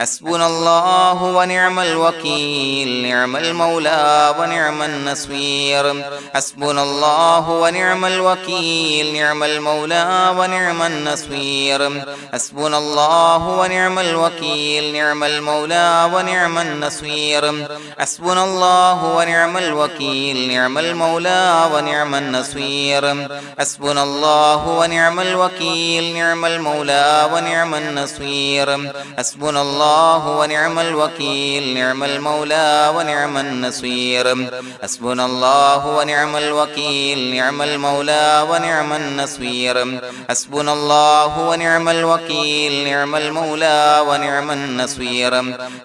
حسبنا الله ونعم الوكيل نعم المولى ونعم النصير حسبنا الله ونعم الوكيل نعم المولى ونعم النصير حسبنا الله ونعم الوكيل نعم المولى ونعم النصير حسبنا الله ونعم الوكيل نعم المولى ونعم النصير حسبنا الله ونعم الوكيل نعم المولى ونعم النصير حسبنا الله ونعم الوكيل نعم المولى ونعم النصير حسبنا الله ونعم الوكيل نعم المولى ونعم النصير حسبنا الله ونعم الوكيل نعم المولى ونعم النصير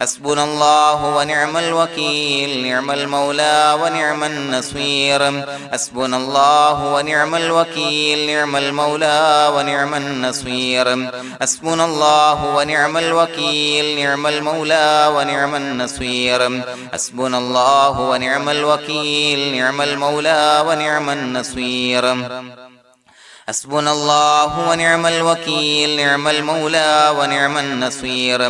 حسبنا الله ونعم الوكيل نعم المولى ونعم النصير حسبنا الله ونعم الوكيل نعم المولى ونعم النصير حسبنا الله ونعم الوكيل نعم المولى ونعم النصير حسبنا الله ونعم الوكيل نعم المولى ونعم النصير حسبنا الله ونعم الوكيل نعم المولى ونعم النصير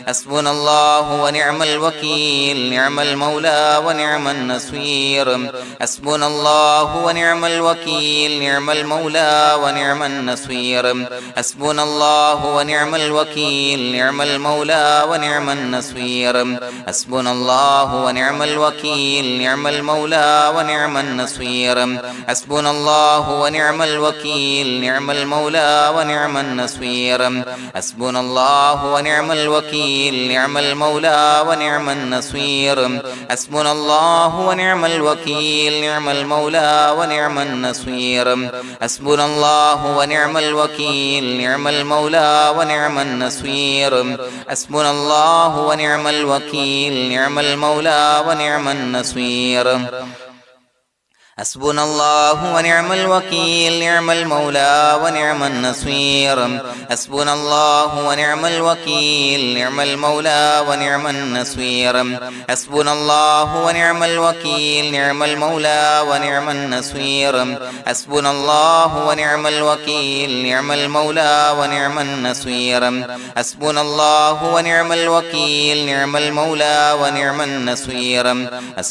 حسبنا الله ونعم الوكيل نعم المولى ونعم النصير حسبنا الله ونعم الوكيل نعم المولى ونعم النصير حسبنا الله ونعم الوكيل نعم المولى ونعم النصير حسبنا الله ونعم الوكيل نعم المولى ونعم النصير حسبنا الله ونعم الوكيل نعم المولى ونعم النصير حسبنا الله ونعم الوكيل نعم المولى ونعم النصير حسبنا الله ونعم الوكيل نعم المولى ونعم النصير حسبنا الله ونعم الوكيل نعم المولى ونعم النصير حسبنا الله ونعم الوكيل نعم المولى ونعم النصير حسبنا الله ونعم الوكيل نعم المولى ونعم النصير حسبنا الله ونعم الوكيل نعم المولى ونعم النصير حسبنا الله ونعم الوكيل نعم المولى ونعم النصير حسبنا الله ونعم الوكيل نعم المولى ونعم النصير حسبنا الله ونعم الوكيل نعم المولى ونعم النصير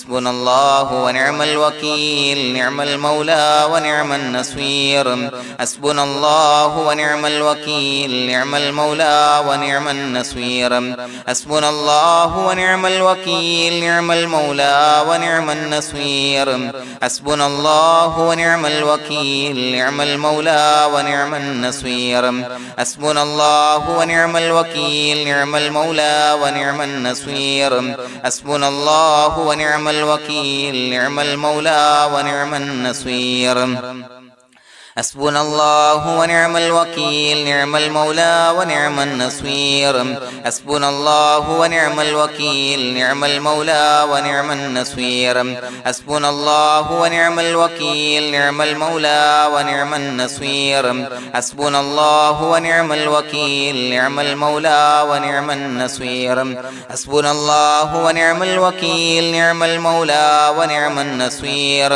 حسبنا الله ونعم الوكيل نعم المولى ونعم النصير حسبنا الله ونعم الوكيل نعم المولى ونعم النصير حسبنا الله ونعم الوكيل نعم المولى ونعم النصير حسبنا الله ونعم الوكيل نعم المولى ونعم النصير حسبنا الله ونعم الوكيل نعم المولى ونعم النصير حسبنا الله ونعم الوكيل نعم المولى ونعم النصير حسبنا الله ونعم الوكيل نعم المولى ونعم النصير حسبنا الله ونعم الوكيل نعم المولى ونعم النصير حسبنا الله ونعم الوكيل نعم المولى ونعم النصير حسبنا الله ونعم الوكيل نعم المولى ونعم النصير حسبنا الله ونعم الوكيل نعم المولى ونعم النصير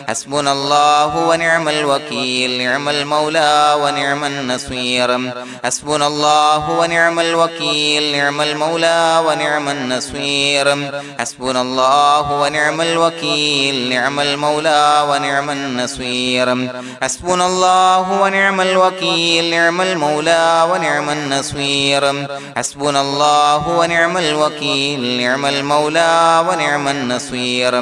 حسبنا الله ونعم الوكيل نعم المولى ونعم النصير حسبنا الله ونعم الوكيل نعم المولى ونعم النصير حسبنا الله ونعم الوكيل نعم المولى ونعم النصير حسبنا الله ونعم الوكيل نعم المولى ونعم النصير حسبنا الله ونعم الوكيل نعم المولى ونعم النصير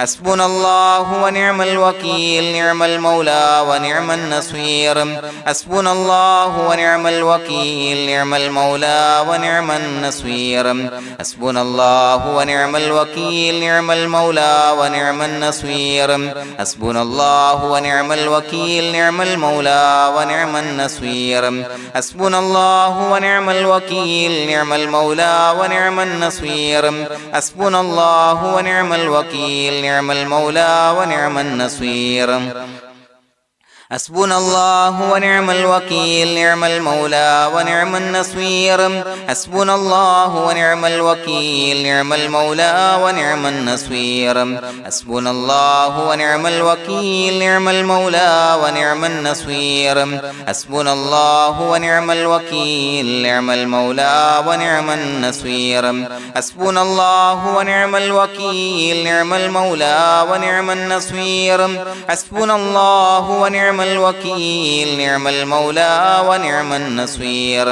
حسبنا الله ونعم الوكيل نعم المولى ونعم النصير حسبنا الله ونعم الوكيل نعم المولى ونعم النصير حسبنا الله ونعم الوكيل نعم المولى ونعم النصير حسبنا الله ونعم الوكيل نعم المولى ونعم النصير حسبنا الله ونعم الوكيل نعم المولى ونعم النصير حسبنا الله ونعم الوكيل نعم المولى ونعم النصير حسبنا الله ونعم الوكيل نعم المولى ونعم النصير حسبنا الله ونعم الوكيل نعم المولى ونعم النصير حسبنا الله ونعم الوكيل نعم المولى ونعم النصير حسبنا الله ونعم الوكيل نعم المولى ونعم النصير حسبنا الله ونعم الوكيل نعم المولى ونعم النصير حسبنا الله ونعم الوكيل نعم المولى ونعم النصير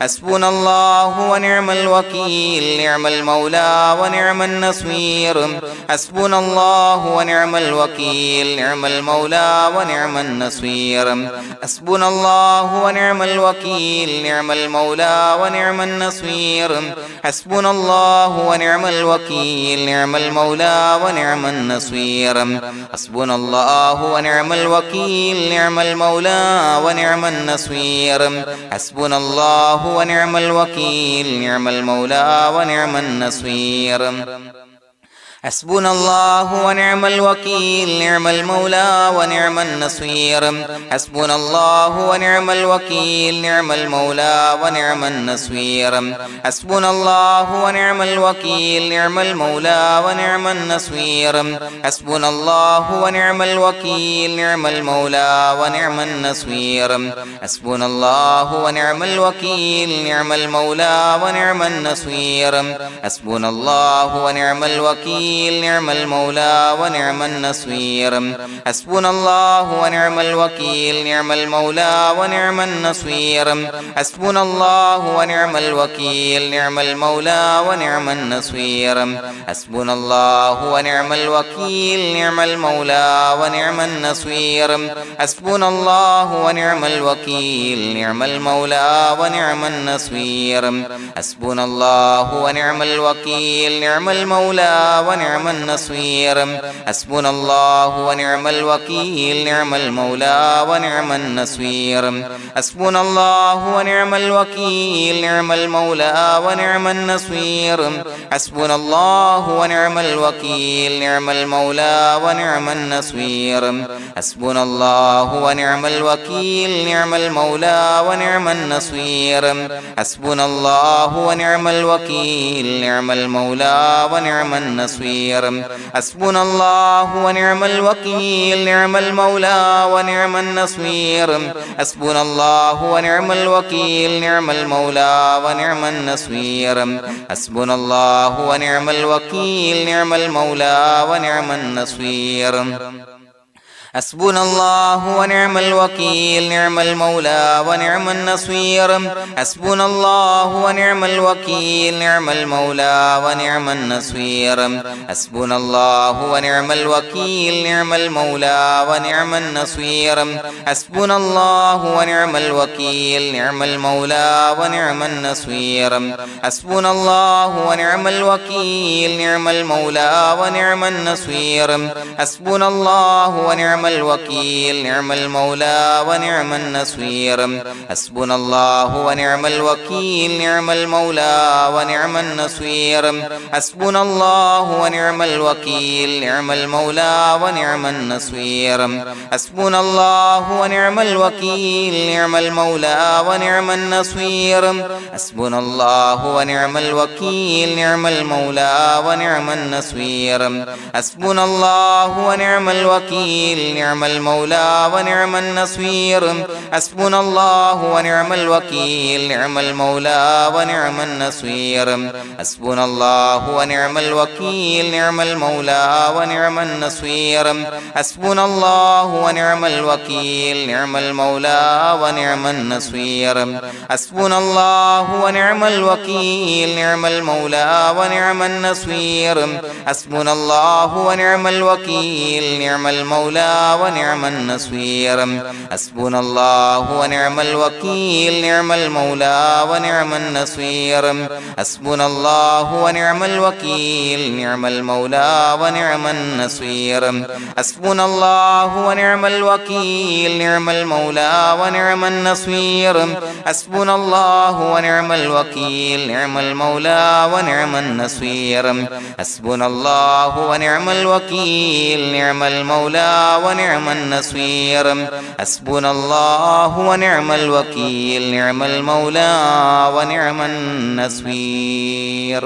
حسبنا الله ونعم الوكيل نعم المولى ونعم النصير حسبنا الله ونعم الوكيل نعم المولى ونعم النصير حسبنا الله ونعم الوكيل نعم المولى ونعم النصير حسبنا الله ونعم الوكيل نعم المولى ونعم النصير حسبنا الله ونعم الوكيل نعم المولى ونعم النصير حسبنا الله ونعم الوكيل نعم المولى ونعم النصير حسبنا الله ونعم الوكيل نعم المولى ونعم النصير حسبنا الله ونعم الوكيل نعم المولى ونعم النصير حسبنا الله ونعم الوكيل نعم المولى ونعم النصير حسبنا الله ونعم الوكيل نعم المولى ونعم النصير حسبنا الله ونعم الوكيل نعم المولى ونعم النصير حسبنا الله ونعم الوكيل نعم المولى ونعم النصير حسبنا الله ونعم الوكيل نعم المولى ونعم النصير حسبنا الله ونعم الوكيل نعم المولى ونعم النصير حسبنا الله ونعم الوكيل نعم المولى ونعم النصير حسبنا الله ونعم الوكيل نعم المولى ونعم النصير حسبنا الله ونعم الوكيل نعم المولى ونعم النصير حسبنا الله ونعم الوكيل نعم المولى ونعم النصير حسبنا الله ونعم الوكيل نعم المولى ونعم النصير حسبنا الله ونعم الوكيل نعم المولى ونعم النصير حسبنا الله ونعم الوكيل نعم المولى ونعم النصير حسبنا الله ونعم الوكيل نعم المولى ونعم النصير حسبنا الله ونعم الوكيل نعم المولى ونعم النصير حسبنا الله ونعم الوكيل نعم المولى ونعم النصير حسبنا الله ونعم الوكيل نعم المولى ونعم النصير حسبنا الله ونعم الوكيل نعم المولى ونعم النصير حسبنا الله ونعم الوكيل نعم المولى ونعم النصير حسبنا الله ونعم الوكيل نعم المولى ونعم النصير حسبنا الله ونعم الوكيل نعم المولى ونعم النصير حسبنا الله ونعم الوكيل نعم المولى ونعم النصير حسبنا الله ونعم الوكيل نعم المولى ونعم النصير حسبنا الله ونعم الوكيل نعم المولى ونعم النصير حسبنا الله ونعم الوكيل نعم المولى ونعم النصير حسبنا الله ونعم الوكيل نعم المولى ونعم النصير حسبنا الله ونعم الوكيل نعم المولى ونعم النصير حسبنا الله ونعم الوكيل نعم المولى ونعم النصير حسبنا الله ونعم الوكيل نعم المولى ونعم النصير حسبنا الله ونعم الوكيل نعم المولى ونعم النصير حسبنا الله ونعم الوكيل نعم المولى ونعم النصير حسبنا الله ونعم الوكيل نعم المولى ونعم النصير حسبنا الله ونعم الوكيل نعم المولى ونعم النصير حسبنا الله ونعم الوكيل نعم المولى ونعم النصير حسبنا الله ونعم الوكيل نعم المولى ونعم النصير حسبنا الله ونعم الوكيل نعم المولى ونعم النصير حسبنا الله ونعم الوكيل نعم المولى ونعم النصير حسبنا الله ونعم الوكيل نعم المولى ونعم النصير حسبنا الله ونعم الوكيل نعم المولى ونعم النصير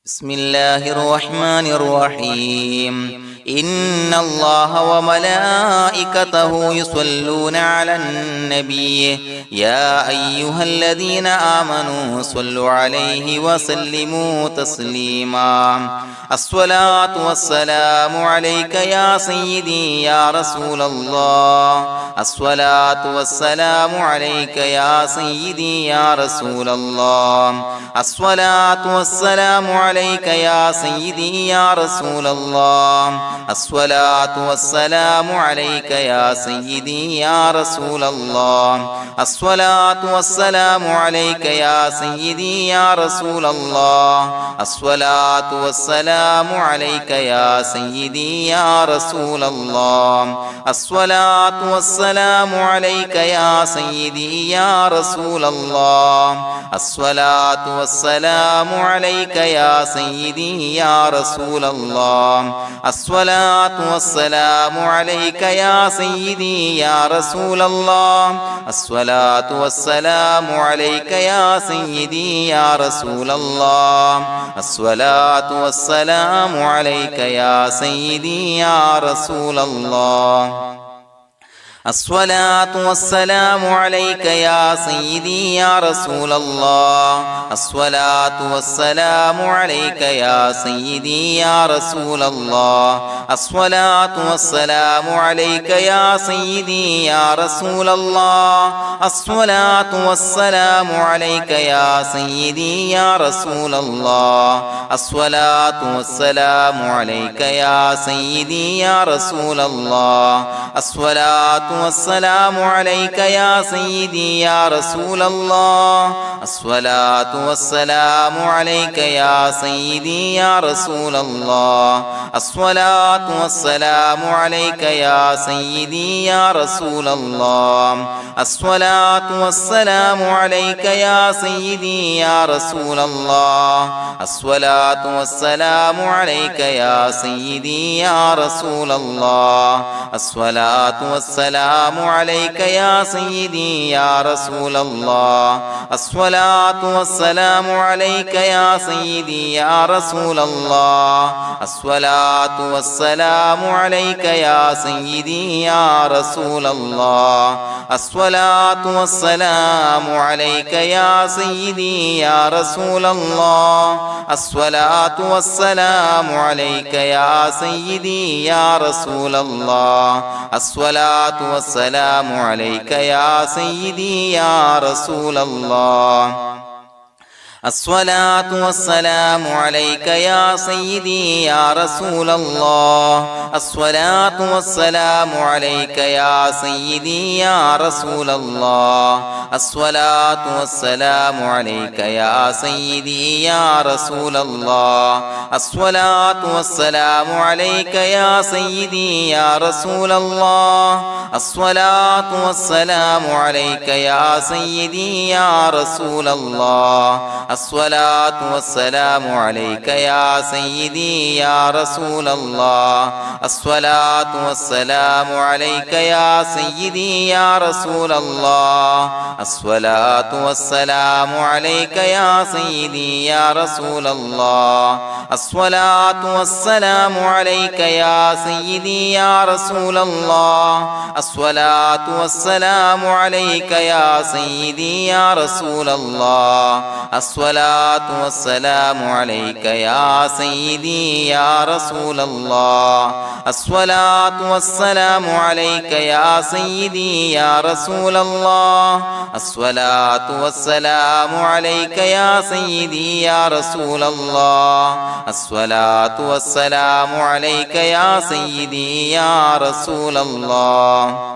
بسم الله الرحمن الرحيم إن الله وملائكته يصلون على النبي يا أيها الذين آمنوا صلوا عليه وسلموا تسليما الصلاة والسلام عليك يا سيدي يا رسول الله الصلاة والسلام عليك يا سيدي يا رسول الله الصلاة والسلام عليك يا سيدي يا رسول الله الصلاة والسلام عليك يا سيدي يا رسول الله الصلاة والسلام عليك يا سيدي يا رسول الله الصلاة والسلام عليك يا سيدي يا رسول الله الصلاة والسلام عليك يا سيدي يا رسول الله الصلاة والسلام عليك يا سيدي يا رسول الله الصلاة والسلام عليك يا سيدي يا رسول الله الصلاة والسلام عليك يا سيدي يا رسول الله الصلاة والسلام عليك يا سيدي يا رسول الله الصلاة والسلام عليك يا سيدي يا رسول الله الصلاة والسلام عليك يا سيدي يا رسول الله الصلاة والسلام عليك يا سيدي يا رسول الله الصلاة والسلام عليك يا سيدي يا رسول الله الصلاة والسلام عليك يا سيدي يا رسول الله الصلاة والسلام عليك يا سيدي يا رسول الله الصلاة والسلام عليك يا سيدي يا رسول الله الصلاة والسلام عليك يا سيدي يا رسول الله الصلاة والسلام عليك يا سيدي يا رسول الله الصلاة والسلام عليك يا سيدي يا رسول الله الصلاة والسلام عليك يا سيدي يا رسول الله الصلاة والسلام عليك يا سيدي يا رسول الله الصلاة والسلام عليك يا سيدي يا رسول الله الصلاة والسلام عليك يا سيدي يا رسول الله الصلاة والسلام عليك يا سيدي يا رسول الله الصلاة والسلام عليك يا سيدي يا رسول الله الصلاة والسلام عليك يا سيدي يا رسول الله الصلاة والسلام عليك يا سيدي يا رسول الله الصلاة والسلام عليك يا سيدي يا رسول الله الصلاة والسلام عليك يا سيدي يا رسول الله الصلاة والسلام عليك يا سيدي يا رسول الله الصلاة والسلام عليك يا سيدي يا رسول الله الصلاة والسلام عليك يا سيدي يا رسول الله الصلاة والسلام عليك يا سيدي يا رسول الله الصلاة والسلام عليك يا سيدي يا رسول الله الصلاة والسلام عليك يا سيدي يا رسول الله الصلاة والسلام عليك يا سيدي يا رسول الله الصلاة والسلام عليك يا سيدي يا رسول الله الصلاة والسلام عليك يا سيدي يا رسول الله الصلاة والسلام عليك يا سيدي يا رسول الله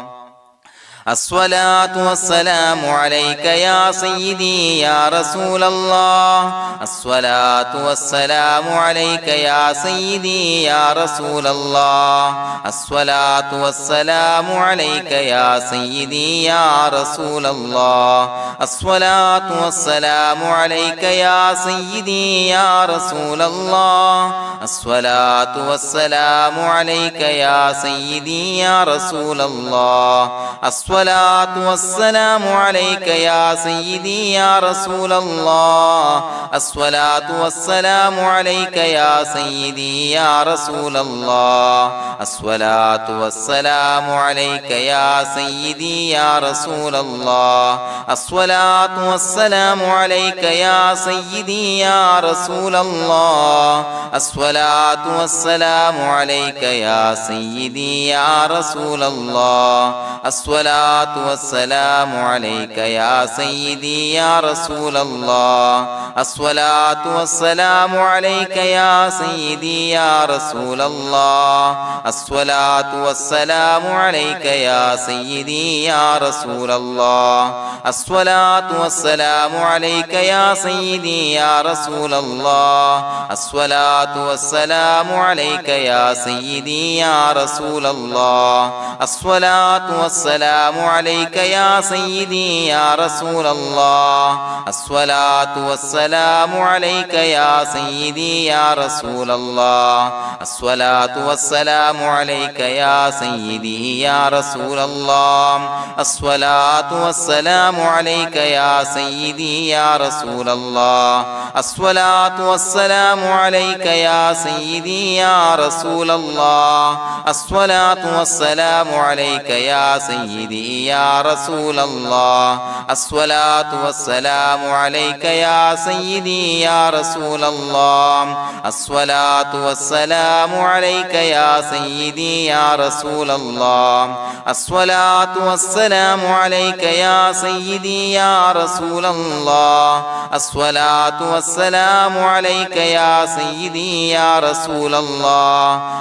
الصلاة والسلام عليك يا سيدي يا رسول الله الصلاة والسلام عليك يا سيدي يا رسول الله الصلاة والسلام عليك يا سيدي يا رسول الله الصلاة والسلام عليك يا سيدي يا رسول الله الصلاة والسلام عليك يا سيدي يا رسول الله الصلاة والسلام عليك يا سيدي يا رسول الله الصلاة والسلام عليك يا سيدي يا رسول الله الصلاة والسلام عليك يا سيدي يا رسول الله الصلاة والسلام عليك يا سيدي يا رسول الله الصلاة والسلام عليك يا سيدي يا رسول الله الصلاة والسلام عليك يا سيدي يا رسول الله الصلاة والسلام عليك يا سيدي يا رسول الله الصلاة والسلام عليك يا سيدي يا رسول الله الصلاة والسلام عليك يا سيدي يا رسول الله الصلاة والسلام عليك يا سيدي يا رسول الله الصلاة والسلام عليك يا سيدي يا رسول الله الصلاة والسلام عليك يا سيدي يا رسول الله الصلاة والسلام عليك يا سيدي يا رسول الله الصلاة والسلام عليك يا سيدي يا رسول الله الصلاة والسلام عليك يا سيدي يا رسول الله الصلاة والسلام عليك يا سيدي يا رسول الله الصلاة والسلام عليك يا سيدي يا رسول الله الصلاة والسلام عليك يا سيدي يا رسول الله الصلاة والسلام عليك يا سيدي يا رسول الله الصلاة والسلام عليك يا سيدي يا رسول الله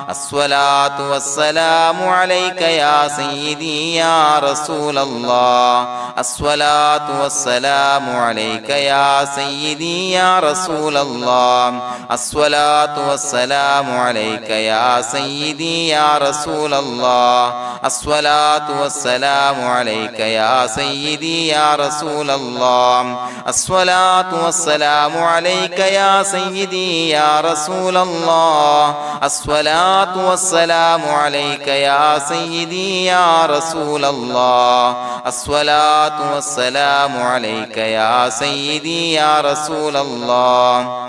الصلاة والسلام عليك يا سيدي يا رسول الله الصلاة والسلام عليك يا سيدي يا رسول الله الصلاة والسلام عليك يا سيدي يا رسول الله الصلاة والسلام عليك يا سيدي يا رسول الله الصلاة والسلام عليك يا سيدي يا رسول الله الصلاة والسلام عليك يا سيدي يا رسول الله الصلاة والسلام عليك يا سيدي يا رسول الله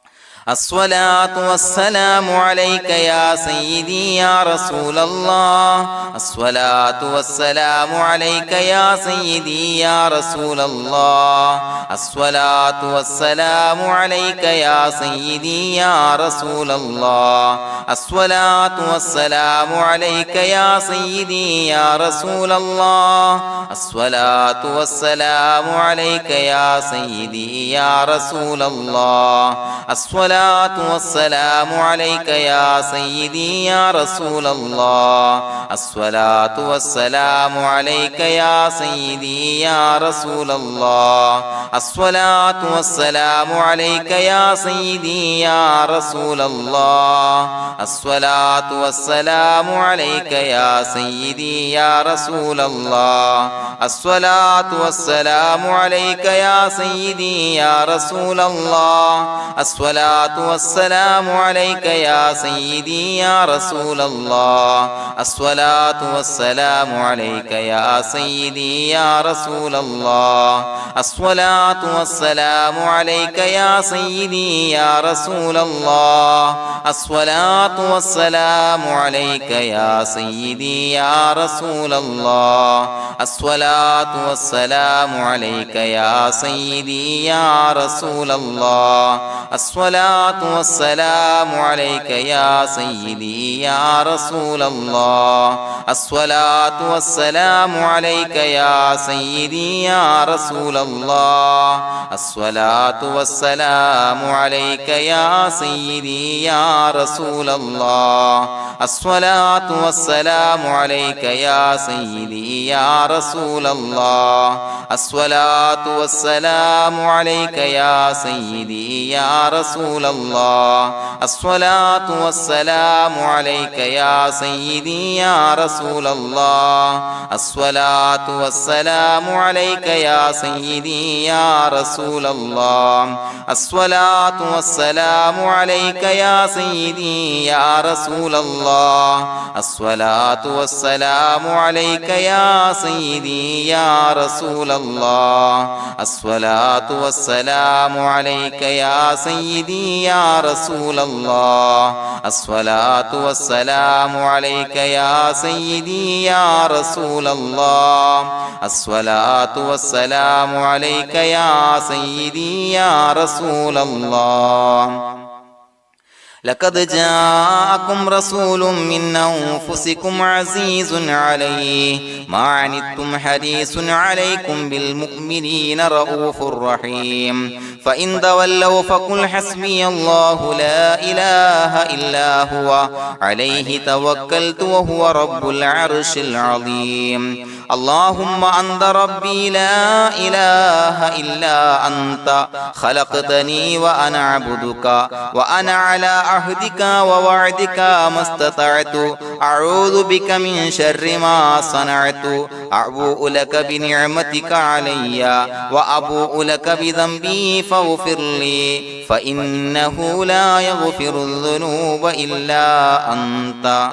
الصلاة والسلام عليك يا سيدي يا رسول الله الصلاة والسلام عليك يا سيدي يا رسول الله الصلاة والسلام عليك يا سيدي يا رسول الله الصلاة والسلام عليك يا سيدي يا رسول الله الصلاة والسلام عليك يا سيدي يا رسول الله الصلاة والسلام عليك يا سيدي يا رسول الله الصلاة والسلام عليك يا سيدي يا رسول الله الصلاة والسلام عليك يا سيدي يا رسول الله الصلاة والسلام عليك يا سيدي يا رسول الله الصلاة والسلام عليك يا سيدي يا رسول الله الصلاة والسلام عليك يا سيدي يا رسول الله الصلاة والسلام عليك يا سيدي يا رسول الله الصلاة والسلام عليك يا سيدي يا رسول الله الصلاة والسلام عليك يا سيدي يا رسول الله الصلاة والسلام عليك يا سيدي يا رسول الله الصلاة الصلاة والسلام عليك يا سيدي يا رسول الله الصلاة والسلام عليك يا سيدي يا رسول الله الصلاة والسلام عليك يا سيدي يا رسول الله الصلاة والسلام عليك يا سيدي يا رسول الله الصلاة والسلام عليك يا سيدي يا رسول الله الصلاة والسلام عليك يا سيدي يا رسول الله الصلاة والسلام عليك يا سيدي يا رسول الله الصلاة والسلام عليك يا سيدي يا رسول الله الصلاة والسلام عليك يا سيدي يا رسول الله الصلاة والسلام عليك يا سيدي يا رسول الله الصلاة والسلام عليك يا سيدي يا رسول الله الصلاة والسلام عليك يا سيدي يا رسول الله لقد جاءكم رسول من أنفسكم عزيز عليه ما عنتم حريص عليكم بالمؤمنين رؤوف رحيم فإن تولوا فقل حسبي الله لا إله إلا هو عليه توكلت وهو رب العرش العظيم اللهم أنت ربي لا إله إلا أنت خلقتني وأنا عبدك وأنا على عهدك ووعدك ما استطعت أعوذ بك من شر ما صنعت أبوء لك بنعمتك علي وأبوء لك بذنبي فاغفر لي فإنه لا يغفر الذنوب إلا أنت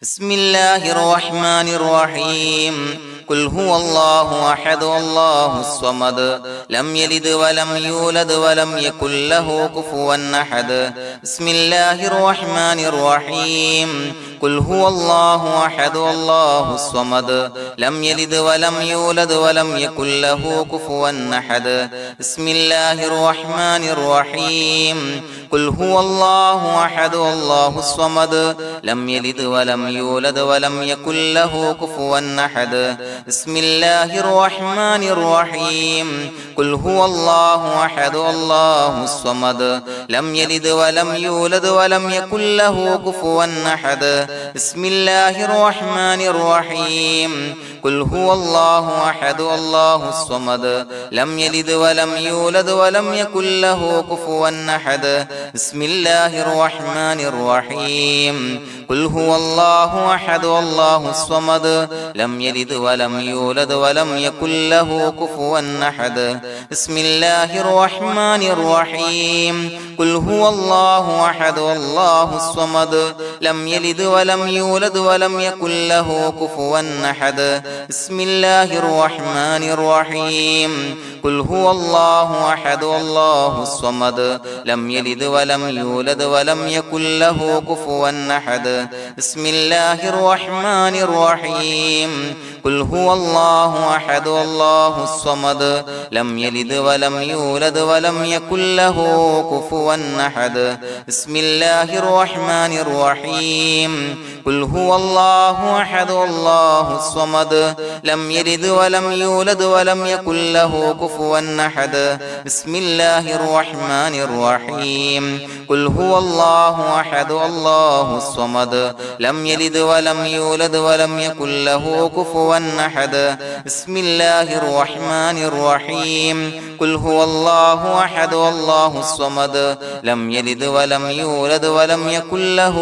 بسم الله الرحمن الرحيم قل هو الله أحد الله الصمد لم يلد ولم يولد ولم يكن له كفوا أحد بسم الله الرحمن الرحيم قل هو الله أحد الله الصمد لم يلد ولم يولد ولم يكن له كفوا أحد بسم الله الرحمن الرحيم قل هو الله أحد الله الصمد لم يلد ولم يولد ولم يكن له كفوا أحد بسم الله الرحمن الرحيم قل هو الله أحد الله الصمد لم يلد ولم يولد ولم يكن له كفوا أحد بسم الله الرحمن الرحيم قل هو الله أحد الله الصمد لم يلد ولم يولد ولم يكن له كفوا أحد بسم الله الرحمن الرحيم قل هو الله أحد الله الصمد لم يلد ولم يولد ولم يكن له كفوا أحد بسم الله الرحمن الرحيم قل هو الله أحد الله الصمد لم يلد ولم يولد ولم يكن له كفوا أحد بسم الله الرحمن الرحيم قل هو الله أحد الله الصمد لم يلد ولم يولد ولم يكن له كفوا أحد بسم الله الرحمن الرحيم قل هو الله أحد الله الصمد لم يلد ولم يولد ولم يكن له كفوا أحد بسم الله الرحمن الرحيم قل هو الله أحد الله الصمد لم يلد ولم يولد ولم يكن له كفوا أحد بسم الله الرحمن الرحيم قل هو الله أحد الله الصمد لم يلد ولم يولد ولم يكن له كفوا أحد بسم الله الرحمن الرحيم قل هو الله أحد الله الصمد لم يلد ولم يولد ولم يكن له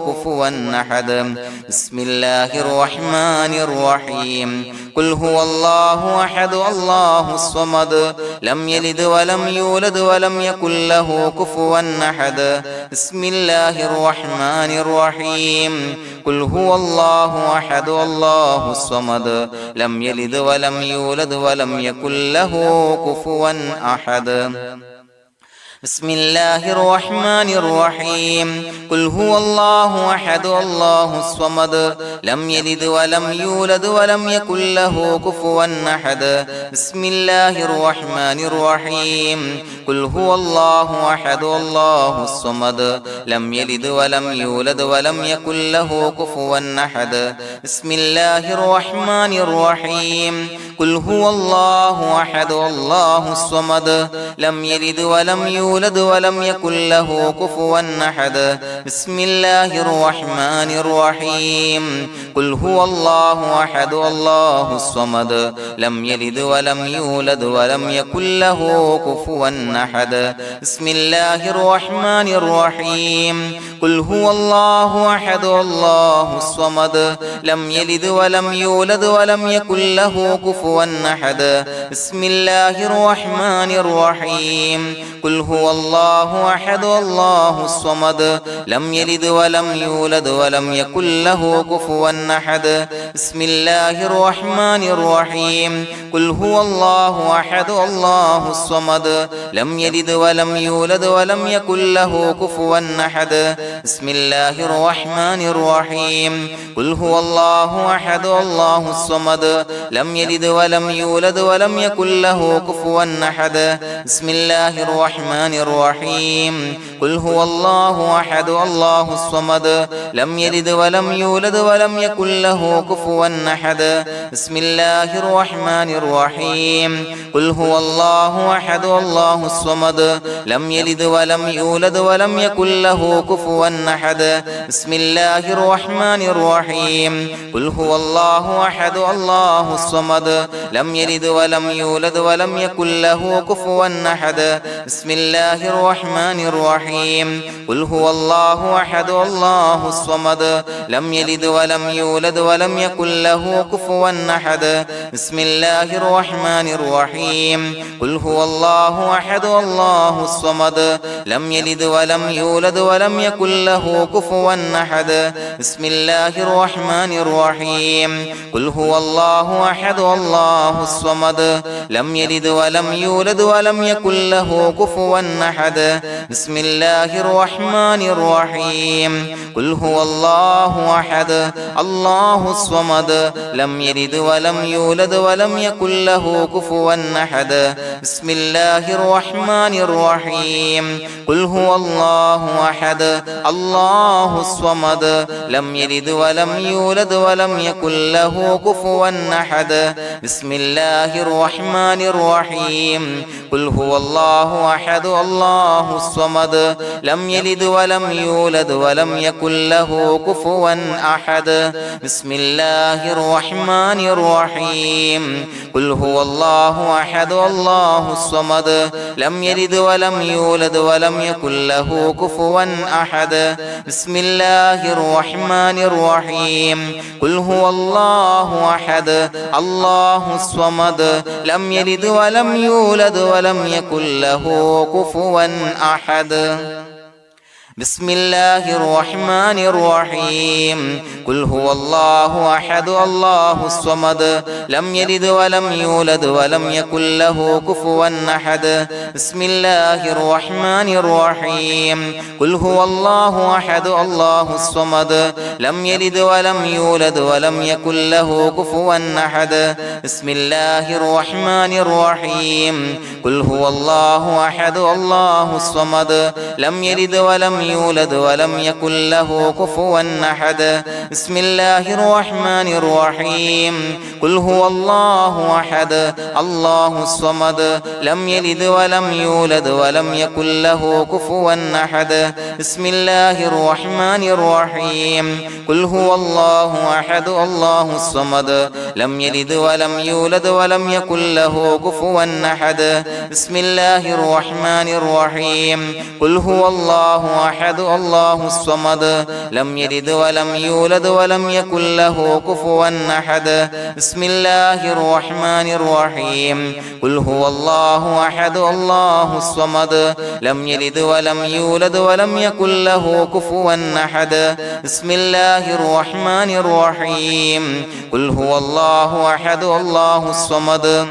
كفوا أحد بسم الله الرحمن الرحيم قل هو الله أحد الله الصمد لم يلد ولم يولد ولم يكن له كفوا أحد بسم الله الرحمن الرحيم قل هو الله أحد الله الصمد لم يلد ولم يولد ولم يكن له كفوا أحد بسم الله الرحمن الرحيم قل هو الله أحد الله الصمد لم يلد ولم يولد ولم يكن له كفوا أحد بسم الله الرحمن الرحيم قل هو الله أحد الله الصمد لم يلد ولم يولد ولم يكن له كفوا أحد بسم الله الرحمن الرحيم قل هو الله أحد الله الصمد لم يلد ولم يولد ولم يكن له كفوا أحد بسم الله الرحمن الرحيم قل هو الله أحد الله الصمد لم يلد ولم يولد ولم يكن له كفوا أحد بسم الله الرحمن الرحيم قل هو الله أحد الله الصمد لم يلد ولم يولد ولم يكن له كفوا أحد بسم الله الرحمن الرحيم قل هو الله أحد الله الصمد لم يلد ولم يولد ولم يكن له كفوا أحد بسم الله الرحمن الرحيم قل هو الله أحد الله الصمد لم يلد ولم يولد ولم يكن له كفوا أحد بسم الله الرحمن الرحيم قل هو الله أحد الله الصمد لم يلد ولم يولد ولم يكن له كفوا أحد بسم الله الرحمن الرحيم قل هو الله أحد الله الصمد لم يلد ولم يولد ولم يكن له كفوا أحد بسم الله الرحمن الرحيم قل هو الله أحد الله الصمد لم يلد ولم يولد ولم يكن له كفوا أحد بسم الله الرحمن الرحيم قل هو الله أحد الله الصمد لم يلد ولم يولد ولم يكن له كفوا أحد بسم الله الرحمن الرحيم قل هو الله أحد الله الصمد لم يلد ولم يولد ولم يكن له كفوا أحد بسم الله الرحمن الرحيم قل هو الله أحد الله الصمد لم يلد ولم يولد ولم يكن له كفوا أحد بسم الله الرحمن الرحيم قل هو الله أحد الله الصمد لم يلد ولم يولد ولم يكن له كفوا أحد بسم الله الرحمن الرحيم قل هو الله أحد الله الصمد لم يلد ولم يولد ولم يكن له كفوا أحد بسم الله الرحمن الرحيم قل هو الله أحد الله الصمد لم يلد ولم يولد ولم يكن له كفوا أحد بسم الله الرحمن الرحيم قل هو الله أحد الله الصمد لم يلد ولم يولد ولم يكن له كفوا أحد بسم الله الرحمن الرحيم قل هو الله أحد الله الصمد لم يلد ولم يولد ولم يكن له كفوا أحد بسم الله الرحمن الرحيم قل هو الله أحد الله الصمد لم يلد ولم يولد ولم يكن له كفوا أحد بسم الله الرحمن الرحيم قل هو الله أحد الله الصمد لم يلد ولم يولد ولم يكن له كفوا أحد بسم الله الرحمن الرحيم قل هو الله أحد الله الصمد لم يلد ولم يولد ولم يكن له كفوا أحد بسم الله الرحمن الرحيم قل هو الله أحد الله الصمد لم يلد ولم يولد ولم يكن له كفوا أحد بسم الله الرحمن الرحيم قل هو الله أحد الله الصمد لم يلد ولم يولد ولم يكن له كفوا أحد بسم الله الرحمن الرحيم قل هو الله أحد الله الصمد لم يلد ولم يولد ولم يكن له كفوا أحد بسم الله الرحمن الرحيم قل هو الله أحد الله الصمد لم يلد ولم يولد ولم يكن له كفوا أحد بسم الله الرحمن الرحيم قل هو الله أحد الله الصمد لم يلد ولم يولد ولم يكن له كفوا أحد بسم الله الرحمن الرحيم قل هو الله أحد الله الصمد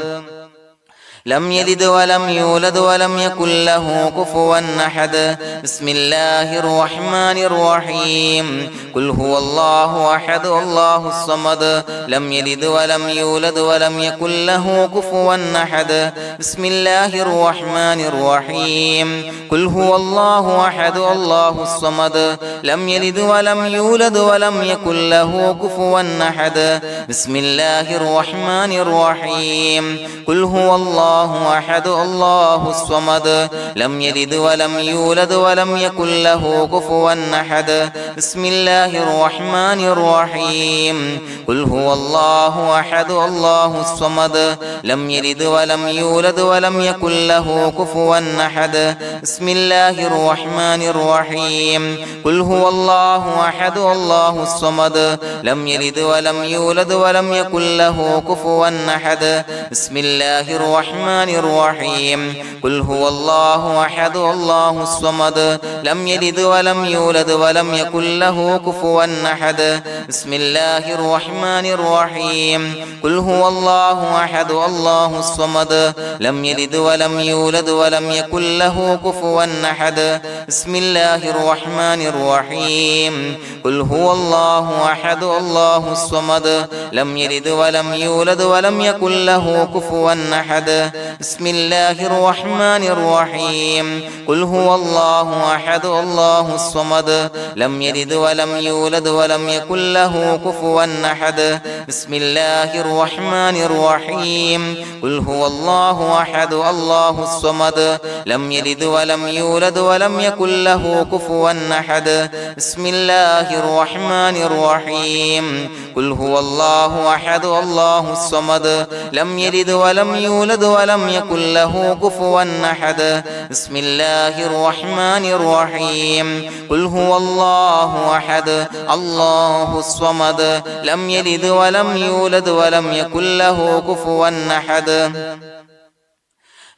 لم يلد ولم يولد ولم يكن له كفوا أحد بسم الله الرحمن الرحيم قل هو الله أحد الله الصمد لم يلد ولم يولد ولم يكن له كفوا أحد بسم الله الرحمن الرحيم قل هو الله أحد الله الصمد لم يلد ولم يولد ولم يكن له كفوا أحد بسم الله الرحمن الرحيم قل هو الله أحد الله الصمد لم يلد ولم يولد ولم يكن له كفوا أحد بسم الله الرحمن الرحيم قل هو الله أحد الله الصمد لم يلد ولم يولد ولم يكن له كفوا أحد بسم الله الرحمن الرحيم قل هو الله أحد الله الصمد لم يلد ولم يولد ولم يكن له كفوا أحد بسم الله الرحمن الرحيم قل هو الله أحد الله الصمد لم يلد ولم يولد ولم يكن له كفوا أحد بسم الله الرحمن الرحيم قل هو الله أحد الله الصمد لم يلد ولم يولد ولم يكن له كفوا أحد بسم الله الرحمن الرحيم قل هو الله أحد الله الصمد لم يلد ولم يولد ولم يكن له كفوا أحد بسم الله الرحمن الرحيم قل هو الله أحد الله الصمد لم يلد ولم يولد ولم يكن له كفوا أحد بسم الله الرحمن الرحيم قل هو الله أحد الله الصمد لم يلد ولم يولد ولم يكن له كفوا أحد بسم الله الرحمن الرحيم قل هو الله أحد الله الصمد لم يلد ولم يولد ولم يكن له كفوا أحد بسم الله الرحمن الرحيم قل هو الله أحد الله الصمد لم يلد ولم يولد ولم يكن له كفوا أحد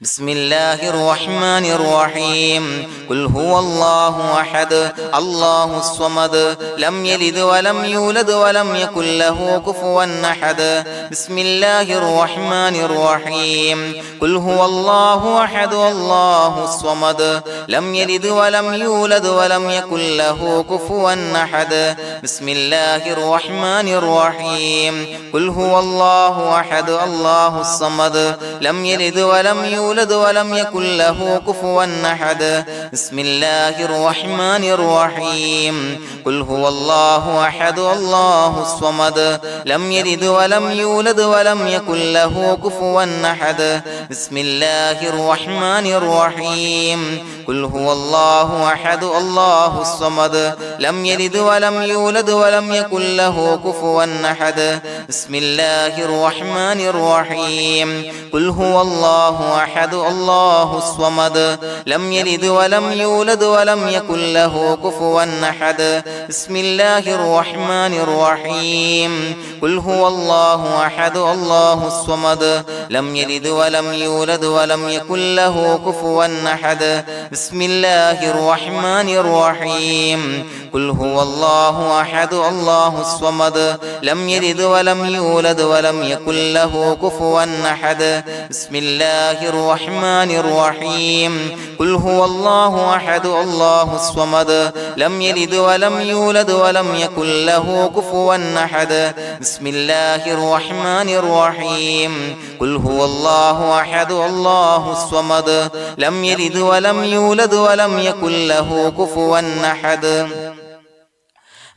بسم الله الرحمن الرحيم قل هو الله أحد الله الصمد لم يلد ولم يولد ولم يكن له كفوا أحد بسم الله الرحمن الرحيم قل هو الله أحد الله الصمد لم يلد ولم يولد ولم يكن له كفوا أحد بسم الله الرحمن الرحيم قل هو الله أحد الله الصمد لم يلد ولم يولد ولم يكن له كفوا أحد بسم الله الرحمن الرحيم قل هو الله أحد الله الصمد لم يلد ولم يولد ولم يكن له كفوا أحد بسم الله الرحمن الرحيم قل هو الله أحد الله الصمد لم يلد ولم يولد ولم يكن له كفوا أحد بسم الله الرحمن الرحيم قل هو الله أحد الله الصمد لم يلد ولم يولد ولم يكن له كفوا أحد بسم الله الرحمن الرحيم قل هو الله أحد الله الصمد لم يلد ولم يولد ولم يكن له كفوا أحد بسم الله الرحمن الرحيم قل هو الله أحد الله الصمد لم يلد ولم يولد ولم يكن له كفوا أحد بسم الله الرحمن الرحيم قل هو الله أحد الله الصمد لم يلد ولم يولد ولم يكن له كفوا أحد بسم الله الرحمن الرحيم قل هو الله أحد الله الصمد لم يلد ولم يولد ولم يكن له كفوا أحد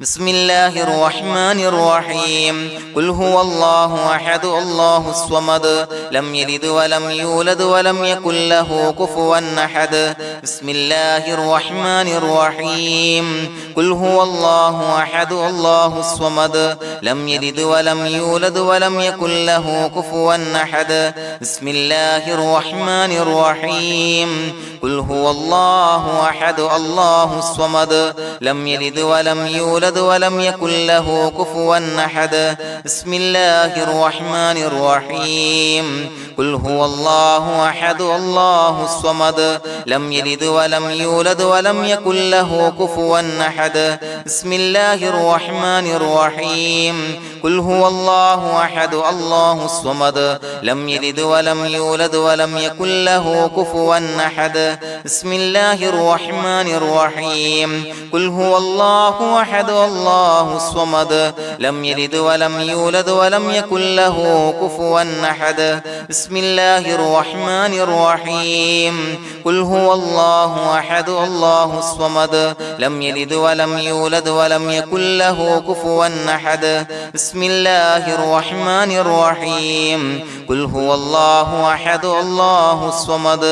بسم الله الرحمن الرحيم قل هو الله أحد الله الصمد لم يلد ولم يولد ولم يكن له كفوا أحد بسم الله الرحمن الرحيم قل هو الله أحد الله الصمد لم يلد ولم يولد ولم يكن له كفوا أحد بسم الله الرحمن الرحيم قل هو الله أحد الله الصمد لم يلد ولم يولد يولد ولم يكن له كفوا أحد بسم الله الرحمن الرحيم قل هو الله أحد الله الصمد لم يلد ولم يولد ولم يكن له كفوا أحد بسم الله الرحمن الرحيم قل هو الله أحد الله الصمد لم يلد ولم يولد ولم يكن له كفوا أحد بسم الله الرحمن الرحيم قل هو الله أحد الله الصمد لم يلد ولم يولد ولم يكن له كفوا أحد بسم الله الرحمن الرحيم قل هو الله أحد الله الصمد لم يلد ولم يولد ولم يكن له كفوا أحد بسم الله الرحمن الرحيم قل هو الله أحد الله الصمد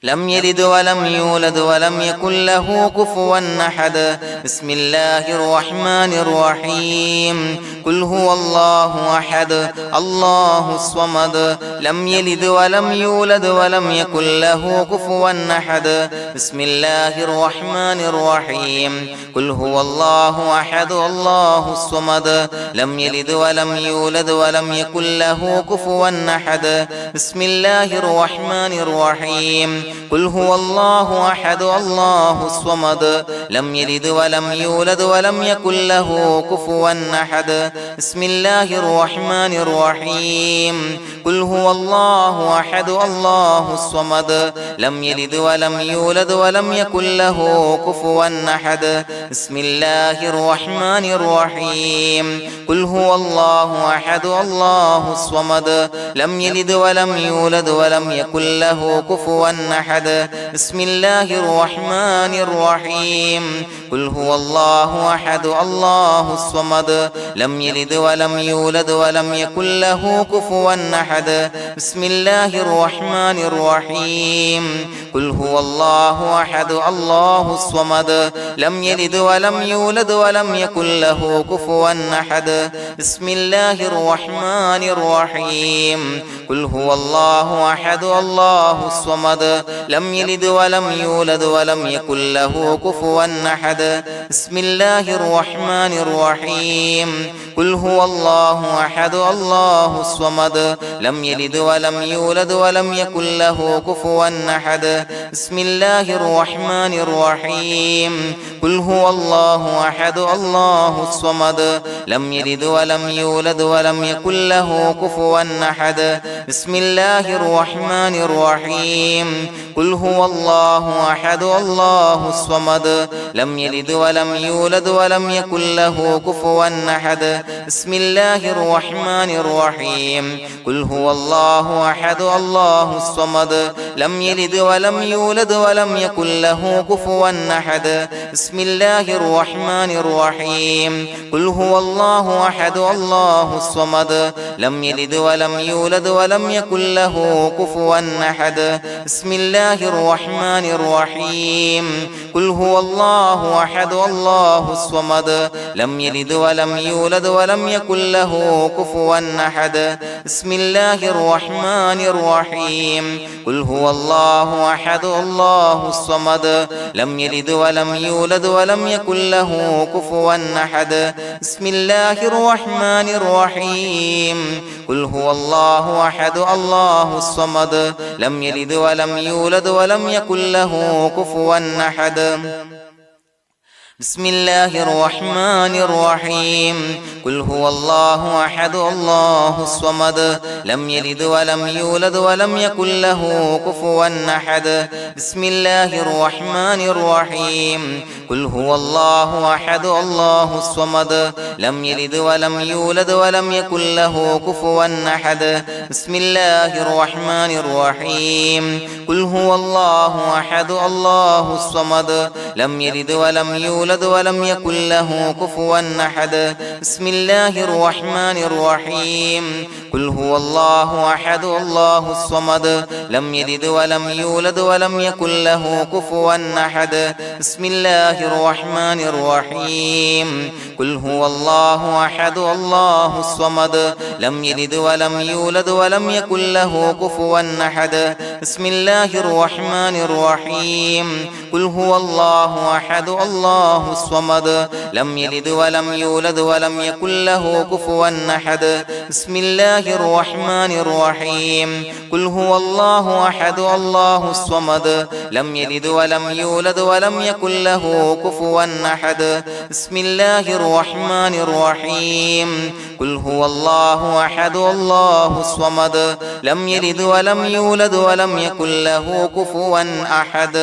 لم يلد ولم يولد ولم يكن له كفوا أحد بسم الله الرحمن الرحيم قل هو الله أحد الله الصمد لم يلد ولم يولد ولم يكن له كفوا أحد بسم الله الرحمن الرحيم قل هو الله أحد الله الصمد لم يلد ولم يولد ولم يكن له كفوا أحد بسم الله الرحمن الرحيم قل هو الله أحد الله الصمد لم يلد ولم يولد ولم يكن له كفوا أحد بسم الله الرحمن الرحيم قل هو الله أحد الله الصمد لم يلد ولم يولد ولم يكن له كفوا أحد بسم الله الرحمن الرحيم قل هو الله أحد الله الصمد لم يلد ولم يولد ولم يكن له كفوا أحد بسم الله الرحمن الرحيم قل هو الله أحد الله الصمد لم يلد ولم يولد ولم يكن له كفوا أحد بسم الله الرحمن الرحيم قل هو الله أحد الله الصمد لم يلد ولم يولد ولم يكن له كفوا أحد بسم الله الرحمن الرحيم قل هو الله أحد الله الصمد لم يلد ولم يولد ولم يكن له كفوا أحد بسم الله الرحمن الرحيم قل هو الله أحد الله الصمد لم يلد ولم يولد ولم يكن له كفوا أحد بسم الله الرحمن الرحيم قل هو الله أحد الله الصمد لم يلد ولم يولد ولم يكن له كفوا أحد بسم الله الرحمن الرحيم قل هو الله أحد الله الصمد لم يلد ولم يولد ولم يكن له كفوا أحد بسم الله الرحمن الرحيم قل هو الله أحد الله الصمد لم يلد ولم يولد ولم يكن له كفوا أحد بسم الله الرحمن الرحيم قل هو الله أحد الله الصمد لم يلد ولم يولد ولم يكن له كفوا أحد بسم الله الرحمن الرحيم قل هو الله أحد الله الصمد لم يلد ولم يولد ولم يكن له كفوا أحد بسم الله الرحمن الرحيم قل هو الله أحد الله الصمد لم يلد ولم يولد ولم يكن له كفوا أحد بسم الله الرحمن الرحيم قل هو الله أحد الله الصمد لم يلد ولم يولد ولم يكن له كفوا أحد بسم الله الرحمن الرحيم قل هو الله أحد الله الصمد لم يلد ولم يولد ولم يكن له كفوا أحد بسم الله الرحمن الرحيم قل هو الله أحد الله الصمد لم يلد ولم يولد ولم يكن له كفوا أحد بسم الله الرحمن الرحيم قل هو الله أحد الله الصمد لم يلد ولم يولد ولم يكن له كفوا أحد بسم الله الرحمن الرحيم قل هو الله أحد الله الصمد لم يلد ولم يولد ولم يكن له كفوا أحد بسم الله الرحمن الرحيم قل هو الله أحد الله الصمد لم يلد ولم يولد ولم يكن له كفوا أحد بسم الله الله الرحمن الرحيم قل هو الله أحد الله الصمد لم يلد ولم يولد ولم يكن له كفوا أحد بسم الله الرحمن الرحيم قل هو الله أحد الله الصمد لم يلد ولم يولد ولم يكن له كفوا أحد بسم الله الرحمن الرحيم قل هو الله أحد الله الصمد لم يلد ولم يولد ولم يكن له كفوا أحد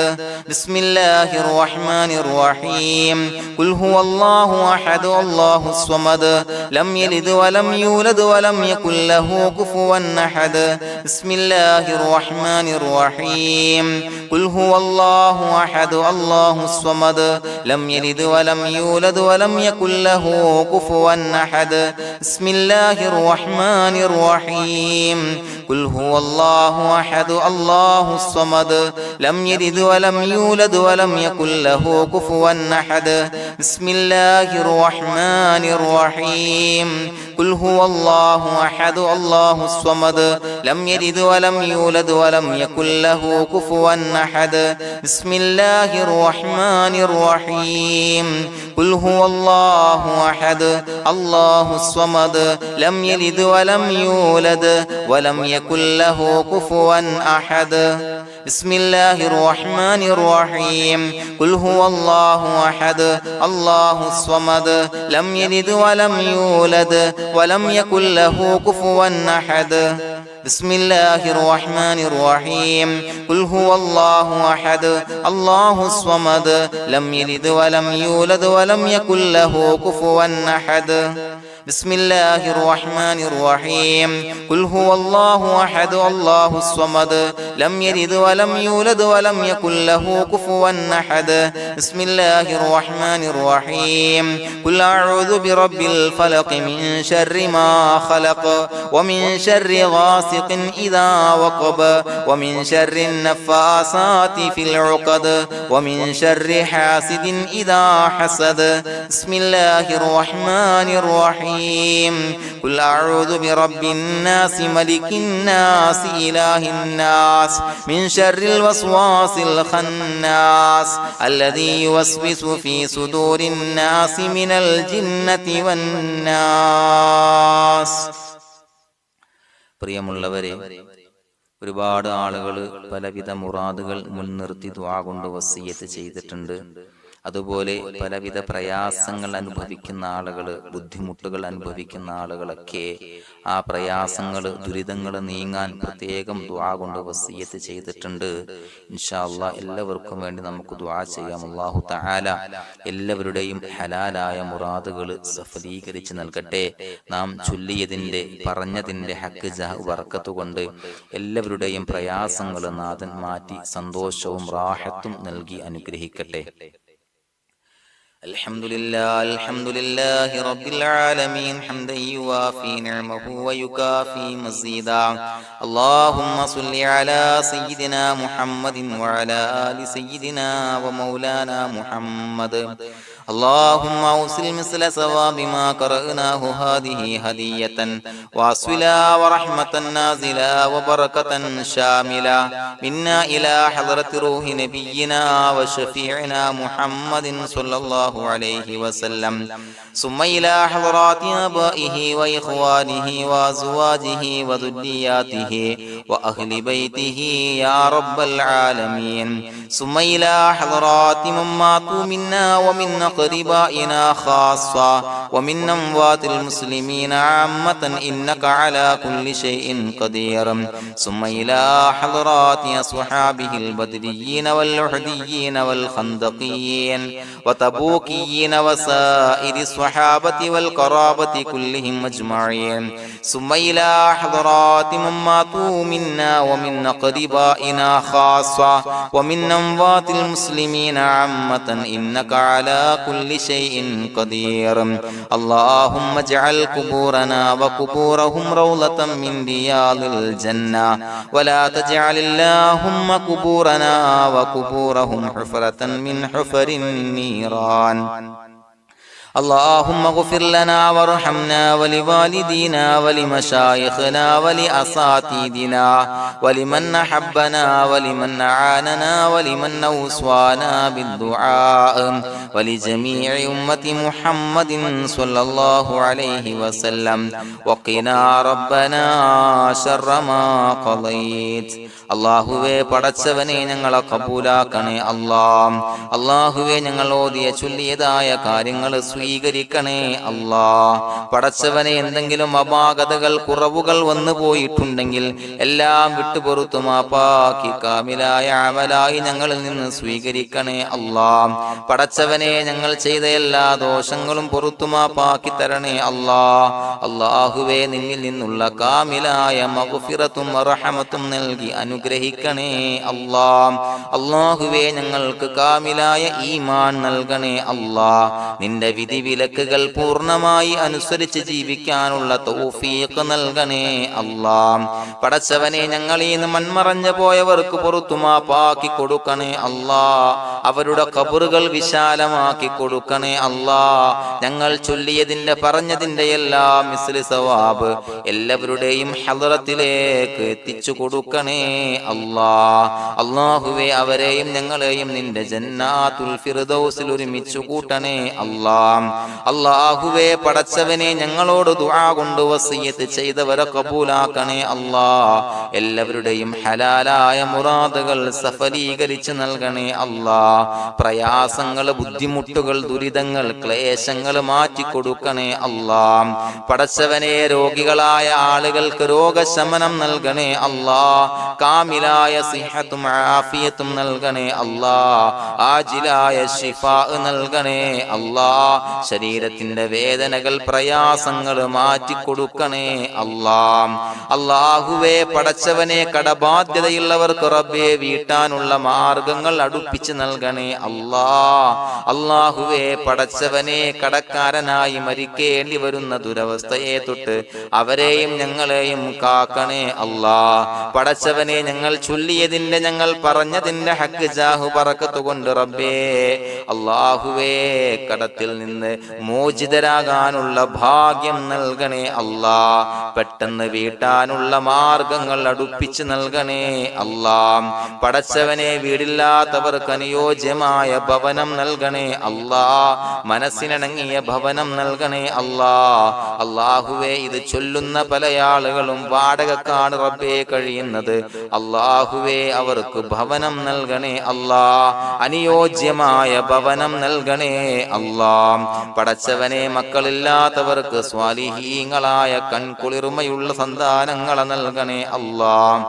بسم الله الرحمن الرحيم قل هو الله أحد الله الصمد لم يلد ولم يولد ولم يكن له كفوا أحد بسم الله الرحمن الرحيم قل هو الله أحد الله الصمد لم يلد ولم يولد ولم يكن له كفوا أحد بسم الله الرحمن الرحيم قل هو الله أحد الله الصمد لم يلد ولم يولد ولم يكن له كفوا أحد بسم الله الرحمن الرحيم قل هو الله أحد الله الصمد لم يلد ولم يولد ولم يكن له كفوا أحد بسم الله الرحمن الرحيم قل هو الله أحد الله الصمد لم يلد ولم يولد ولم يكن له كفوا أحد بسم الله الرحمن الرحيم قل هو الله أحد الله الصمد لم يلد ولم يولد ولم يكن له كفوا أحد بسم الله الرحمن الرحيم قل هو الله أحد الله الصمد لم يلد ولم يولد ولم يكن له كفوا أحد بسم الله الرحمن الرحيم قل هو الله أحد الله الصمد لم يلد ولم يولد ولم يكن له كفوا أحد بسم الله الرحمن الرحيم قل أعوذ برب الفلق من شر ما خلق ومن شر غاسق إذا وقب ومن شر النفاثات في العقد ومن شر حاسد إذا حسد بسم الله الرحمن الرحيم قل أعوذ برب الناس ملك الناس إله الناس من شر الوسواس الخناس الذي يوسوس في صدور الناس من الجنة والناس. പ്രിയമുള്ളവരെ, ഒരുപാട് ആളുകൾ പലവിധ മുറാദുകൾ മുൻനിർത്തി ദുആ കൊണ്ട് വസിയ്യത്ത് ചെയ്തിട്ടുണ്ട്. അതുപോലെ പലവിധ പ്രയാസങ്ങൾ അനുഭവിക്കുന്ന ആളുകൾ, ബുദ്ധിമുട്ടുകൾ അനുഭവിക്കുന്ന ആളുകളൊക്കെ ആ പ്രയാസങ്ങൾ, ദുരിതങ്ങൾ നീങ്ങാൻ പ്രത്യേകം ദുആ കൊണ്ട് വസിയ്യത്ത് ചെയ്തിട്ടുണ്ട്. ഇൻഷാ അല്ലാഹ് എല്ലാവർക്കും വേണ്ടി നമുക്ക് ദുആ ചെയ്യാം. അല്ലാഹു തആല എല്ലാവരുടെയും ഹലാലായ മുറാദുകൾ സഫലീകരിച്ച് നൽകട്ടെ. നാം ചൊല്ലിയതിന്റെ, പറഞ്ഞതിന്റെ ഹക്ക് ജാഹ് ബർക്കത്ത് കൊണ്ട് എല്ലാവരുടെയും പ്രയാസങ്ങൾ നാഥൻ മാറ്റി സന്തോഷവും റാഹത്തും നൽകി അനുഗ്രഹിക്കട്ടെ. الحمد لله رب العالمين حمدا يوافي نعمه ويكافي مزيدا. اللهم صل على سيدنا محمد وعلى آل سيدنا ومولانا محمد. اللهم أوصل مثل ثواب ما قرأناه هذه هدية واصلا ورحمة نازلا وبركة شاملة منا إلى حضرة روح نبينا وشفيعنا محمد صلى الله عليه وسلم، ثم إلى حضرات آبائه وإخوانه وأزواجه وذرياته وأهل بيته يا رب العالمين، ثم إلى حضرات من ماتوا منا ومن أقربائنا خاصة ومن أموات المسلمين عامة إنك على كل شيء قدير، ثم إلى حضرات أصحابه البدريين والأحديين والخندقيين وتبوكيين وسائر الصحابة والقرابة كلهم أجمعين، ثم إلى حضرات من ماتوا منا ومن أقربائنا خاصة ومن أموات المسلمين عامة إنك على كل شيء قدير. اللهم اجعل قبورنا وقبورهم روضة من رياض الجنة، ولا تجعل اللهم قبورنا وقبورهم حفرة من حفر النيران. اللهم اغفر لنا وارحمنا ولوالدينا ولمشايخنا ولأساتذتنا ولمن أحبنا ولمن أعاننا ولمن أوصانا بالدعاء ولجميع أمة محمد صلى الله عليه وسلم وقنا ربنا شر ما قضيت. അള്ളാഹുവേ പടച്ചവനെ ഞങ്ങളെ കബൂലാക്കണേ അല്ലാഹ്. അള്ളാഹുവേ ഞങ്ങൾ ഓതിയ ചൊല്ലിയതായ കാര്യങ്ങൾ സ്വീകരിക്കണേ അല്ലാഹ്. പടച്ചവനെ എന്തെങ്കിലും അപാകതകൾ കുറവുകൾ വന്നു പോയിട്ടുണ്ടെങ്കിൽ എല്ലാം വിട്ടുപുറത്തു മാപ്പാക്കി കാമിലായ അമലായി ഞങ്ങളിൽ നിന്ന് സ്വീകരിക്കണേ അല്ലാഹ്. പടച്ചവനെ ഞങ്ങൾ ചെയ്ത എല്ലാ ദോഷങ്ങളും പുറത്തു മാപ്പാക്കി തരണേ അല്ലാഹ്. അള്ളാഹുവേ നിന്നിൽ നിന്നുള്ള കാമിലായ മഗ്ഫിറത്തും റഹമത്തും നൽകി അനുഗ്രഹിക്കണേ അല്ലാഹ്. അല്ലാഹുവേ ഞങ്ങൾക്ക് കാമിലായ ഈമാൻ നൽകണേ അല്ലാഹ്. നിന്റെ വിധിവിലക്കുകൾ പൂർണ്ണമായി അനുസരിച്ച് ജീവിക്കാനുള്ള തൗഫീഖ് നൽകണേ അല്ലാഹ്. പടച്ചവനെ ഞങ്ങളിൽ നിന്ന് മൺമറഞ്ഞു പോയവർക്ക് പുറത്തു മാപ്പാക്കി കൊടുക്കണേ അല്ലാഹ്. അവരുടെ ഖബറുകൾ വിശാലമാക്കി കൊടുക്കണേ അല്ലാഹ്. ഞങ്ങൾ ചൊല്ലിയതിന്റെ പറഞ്ഞതിന്റെ എല്ലാം മിസ്ലി സവാബ് എല്ലാവരുടെയും ഹളറത്തിലേക്ക് എത്തിച്ചു കൊടുക്കണേ അല്ലാഹ്. അല്ലാഹുവേ അവരെയും ഞങ്ങളെയും നിന്റെ ജന്നാത്തുൽ ഫിർദൗസിൽ ഒരുമിച്ചു കൂട്ടണേ അല്ലാഹ്. അല്ലാഹുവേ പടച്ചവനെ ഞങ്ങളോട് ദുആ കൊണ്ട് വസിയത്ത് ചെയ്തവരെ കബൂലാക്കണേ അല്ലാഹ്. എല്ലാവരുടെയും ഹലാലായ മുറാദുകൾ സഫലീകരിച്ച് നൽകണേ അല്ലാഹ്. പ്രയാസങ്ങൾ, ബുദ്ധിമുട്ടുകൾ, ദുരിതങ്ങൾ, ക്ലേശങ്ങൾ മാറ്റി കൊടുക്കണേ അല്ലാഹ്. പടച്ചവനെ രോഗികളായ ആളുകൾക്ക് രോഗശമനം നൽകണേ അല്ലാഹ്. കാമിലായ സിഹത്തും ആഫിയത്തും നൽകണേ അല്ലാഹ്. ആജിലായ ശിഫാ നൽകണേ അല്ലാഹ്. ശരീരത്തിന്റെ വേദനകൾ, പ്രയാസങ്ങൾ മാറ്റി കൊടുക്കണേ അല്ലാഹ്. അല്ലാഹുവേ പടച്ചവനെ കടബാധ്യതയുള്ളവർക്ക് റബ്ബേ വീട്ടാനുള്ള മാർഗങ്ങൾ അടുപ്പിച്ച് നൽകണേ അല്ലാഹ്. അല്ലാഹുവേ പടച്ചവനെ കടക്കാരനായി മരിക്കേണ്ടി വരുന്ന ദുരവസ്ഥയെ തൊട്ട് അവരെയും ഞങ്ങളെയും കാക്കണേ അല്ലാഹ്. പടച്ചവനെ ഞങ്ങൾ ചൊല്ലിയതിന്റെ, ഞങ്ങൾ പറഞ്ഞതിന്റെ ഹക്ക് ജാഹു ബറക്കത്ത് കൊണ്ട് റബ്ബേ അല്ലാഹുവേ കടത്തിൽ നിന്ന് മോചിതരാകാനുള്ള ഭാഗ്യം നൽകണേ അല്ലാഹ്. പെട്ടെന്ന് വീട്ടാനുള്ള മാർഗങ്ങൾ അടുപ്പിച്ച് നൽകണേ അല്ലാഹ്. പടച്ചവനെ വീടില്ലാത്തവർക്ക് അനുയോജ്യമായ ഭവനം നൽകണേ അല്ലാഹ്. മനസ്സിനിണങ്ങിയ ഭവനം നൽകണേ അല്ലാഹ്. അല്ലാഹുവേ ഇത് ചൊല്ലുന്ന പല ആളുകളും വാടകക്കാണ് റബ്ബേ കഴിയുന്നത്. അല്ലാഹുവേ അവർക്ക് ഭവനം നൽകണേ അല്ലാഹ്. അനുയോജ്യമായ ഭവനം നൽകണേ അല്ലാഹ്. പടച്ചവനെ മക്കളില്ലാത്തവർക്ക് സ്വാലിഹീങ്ങളായ കൺകുളിർമയുള്ള സന്താനങ്ങളെ നൽകണേ അല്ലാഹ്.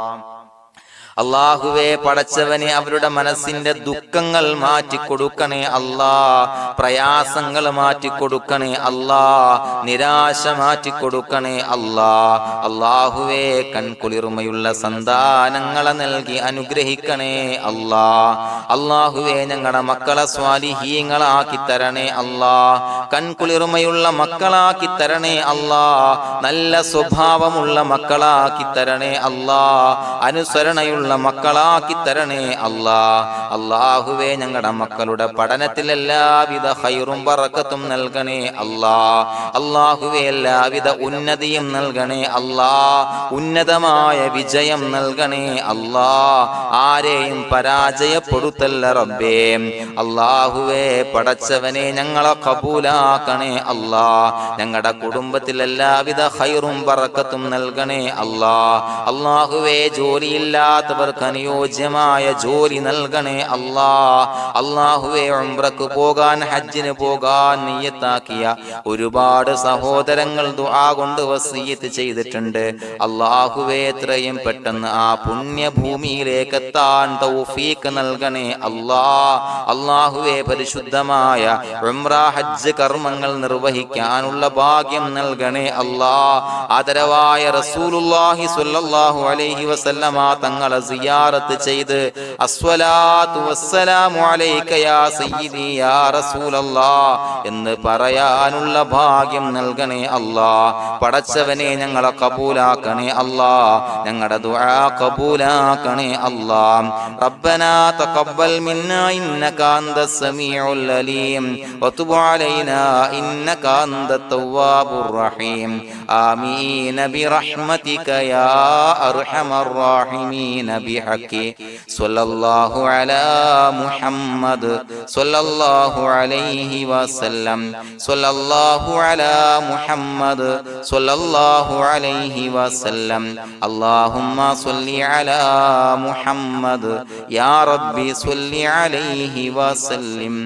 അല്ലാഹുവേ പടച്ചവനെ അവരുടെ മനസ്സിന്റെ ദുഃഖങ്ങൾ മാറ്റിക്കൊടുക്കണേ അല്ലാഹ്. പ്രയാസങ്ങൾ മാറ്റിക്കൊടുക്കണേ അല്ലാഹ്. നിരാശ മാറ്റിക്കൊടുക്കണേ അല്ലാഹ്. അല്ലാഹുവേ കൺകുളിർമയുള്ള സന്താനങ്ങളെ നൽകി അനുഗ്രഹിക്കണേ അല്ലാഹ്. അല്ലാഹുവേ ഞങ്ങളുടെ മക്കളെ സ്വാലിഹീങ്ങളാക്കി തരണേ അല്ലാഹ്. കൺകുളിർമയുള്ള മക്കളാക്കി തരണേ അല്ലാഹ്. നല്ല സ്വഭാവമുള്ള മക്കളാക്കി തരണേ അല്ലാഹ്. അനുസരണയുള്ള മക്കളാക്കി തരണേ അല്ലാഹ്. അല്ലാഹുവേ ഞങ്ങളുടെ മക്കളുടെ പഠനത്തിൽ എല്ലാവിധ ഖൈറും ബറക്കത്തും നൽകണേ അല്ലാഹ്. അല്ലാഹുവേ എല്ലാവിധ ഉന്നതിയും നൽകണേ അല്ലാഹ്. ഉന്നതമായ വിജയം നൽകണേ അല്ലാഹ്. ആരെയും പരാജയപ്പെടുത്തല്ല റബ്ബേ. അല്ലാഹുവേ പടച്ചവനെ ഞങ്ങളെ കബൂലാക്കണേ അല്ലാഹ്. ഞങ്ങളുടെ കുടുംബത്തിൽ എല്ലാവിധ ഖൈറും ബറക്കത്തും നൽകണേ അല്ലാഹ്. അല്ലാഹുവേ ജോലിയില്ലാത്തവർക്ക് അനുയോജ്യമായ ജോലി നൽകണേ അല്ലാഹ്. അല്ലാഹുവേ ഉംറക്ക് പോകാൻ, ഹജ്ജിന് പോകാൻ നിയ്യത്താക്കിയ ഒരുപാട് സഹോദരങ്ങൾ ദുആ കൊണ്ട് വസിയത്ത് ചെയ്തിട്ടുണ്ട്. അല്ലാഹുവേ എത്രയും പെട്ടെന്ന് ആ പുണ്യഭൂമിയിലേക്ക് എത്താൻ തൗഫീഖ് നൽകണേ അല്ലാഹ്. അല്ലാഹുവേ പരിശുദ്ധമായ ഉംറ ഹജ്ജ് കർമ്മങ്ങൾ നിർവഹിക്കാനുള്ള ഭാഗ്യം നൽകണേ അല്ലാഹ്. ആദരവായ റസൂലുള്ളാഹി സ്വല്ലല്ലാഹു അലൈഹി വസല്ലമ തങ്ങളെ സിയാറത്ത് ചെയ്ത് അസ്സലാത്തു വസ്സലാമു അലൈക യാ സയ്യിദി യാ റസൂലല്ലാഹ് എന്ന് പറയാനുള്ള ഭാഗ്യം നൽകണേ അല്ലാ. പടച്ചവനെ ഞങ്ങളെ കബൂലാക്കണേ അല്ലാ, ഞങ്ങളുടെ ദുആ കബൂലാക്കണേ അല്ലാ. റബ്ബനാ തഖബ്ബൽ മിന്നാ ഇന്നക അന്തസ് സമീഉൽ അലീം വതുബ് അലൈനാ ഇന്നക അന്തത് തവ്വാബുർ റഹീം. ആമീൻ ബിറഹ്മതിക യാ അർഹമർ റഹീമീൻ ബിഹഖി സ്വല്ലല്ലാഹു അലാ മുഹമ്മദ് സ്വല്ലല്ലാഹു അലൈഹി വസല്ലം സ്വല്ലല്ലാഹു അലാ മുഹമ്മദ് സ്വല്ലല്ലാഹു അലൈഹി വസല്ലം. അല്ലാഹുമ്മ സ്വല്ലി അലാ മുഹമ്മദ് യാ റബ്ബി സ്വല്ലി അലൈഹി വസല്ലം.